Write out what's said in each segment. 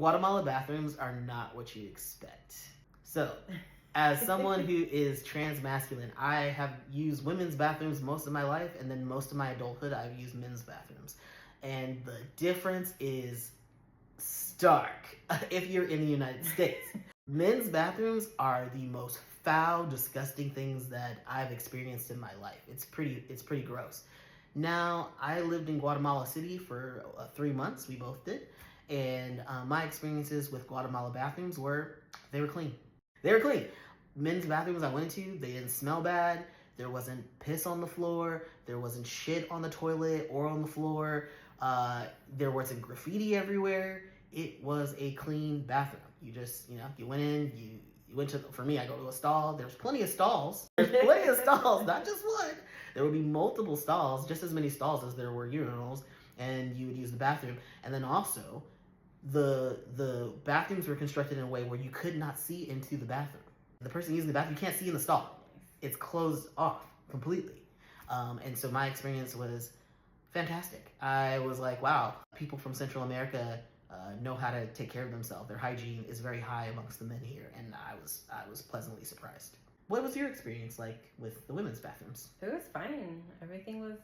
Guatemala bathrooms are not what you expect. So, as someone who is transmasculine, I have used women's bathrooms most of my life, and then most of my adulthood I've used men's bathrooms. And the difference is stark if you're in the United States. Men's bathrooms are the most foul, disgusting things that I've experienced in my life. It's pretty gross. Now, I lived in Guatemala City for 3 months. We both did. And my experiences with Guatemala bathrooms were, they were clean. They were clean. Men's bathrooms I went to, they didn't smell bad. There wasn't piss on the floor. There wasn't shit on the toilet or on the floor. There wasn't graffiti everywhere. It was a clean bathroom. You just, you went in, you went to, for me, I go to a stall. There's plenty of stalls. There's plenty of stalls, not just one. There would be multiple stalls, just as many stalls as there were urinals, and you would use the bathroom. And then also, the bathrooms were constructed in a way where you could not see into the bathroom. The person using the bathroom, you can't see in the stall. It's closed off completely. And so my experience was fantastic. I was like, wow, people from Central America know how to take care of themselves. Their hygiene is very high amongst the men here, and I was pleasantly surprised. What was your experience like with the women's bathrooms? It was fine. Everything was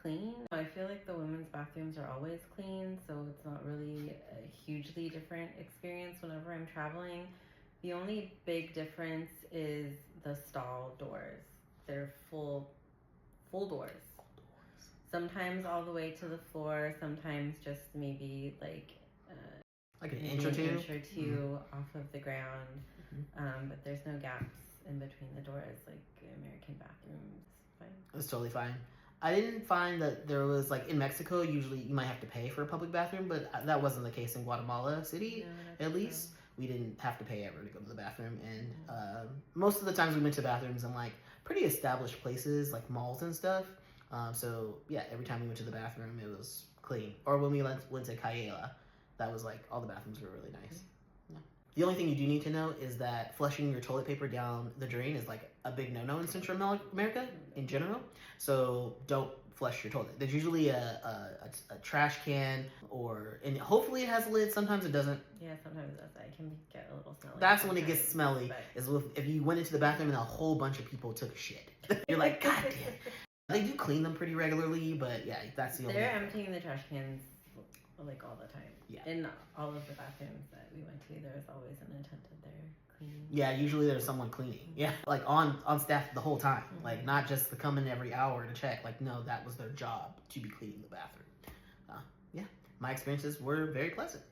clean. I feel like the women's bathrooms are always clean, so it's not really a hugely different experience whenever I'm traveling. The only big difference is the stall doors. They're full doors. Sometimes all the way to the floor, sometimes just maybe like an inch or two? Off of the ground. But there's no gaps in between the doors like American bathrooms. Fine. It's totally fine. I didn't find that there was, like, in Mexico, usually you might have to pay for a public bathroom, but that wasn't the case in Guatemala City, at least. So. We didn't have to pay ever to go to the bathroom, and most of the times we went to bathrooms in, like, pretty established places, like malls and stuff. So, yeah, every time we went to the bathroom, it was clean. Or when we went to Cayela, that was, like, all the bathrooms were really nice. Yeah. The only thing you do need to know is that flushing your toilet paper down the drain is, like, a big no-no in Central America in general. So don't flush your toilet. There's usually a trash can, and hopefully it has a lid. Sometimes it doesn't. Yeah, sometimes it does. It can get a little smelly. That's when it gets smelly, is if you went into the bathroom and a whole bunch of people took a shit. You're like, God damn. They do clean them pretty regularly, but yeah, that's the only They're emptying the trash cans like all the time. Yeah. In all of the bathrooms that we went to, there was always an attendant there cleaning. Yeah, usually there's someone cleaning. Yeah, like on staff the whole time. Like not just to come in every hour to check. Like no, that was their job to be cleaning the bathroom. Yeah, my experiences were very pleasant.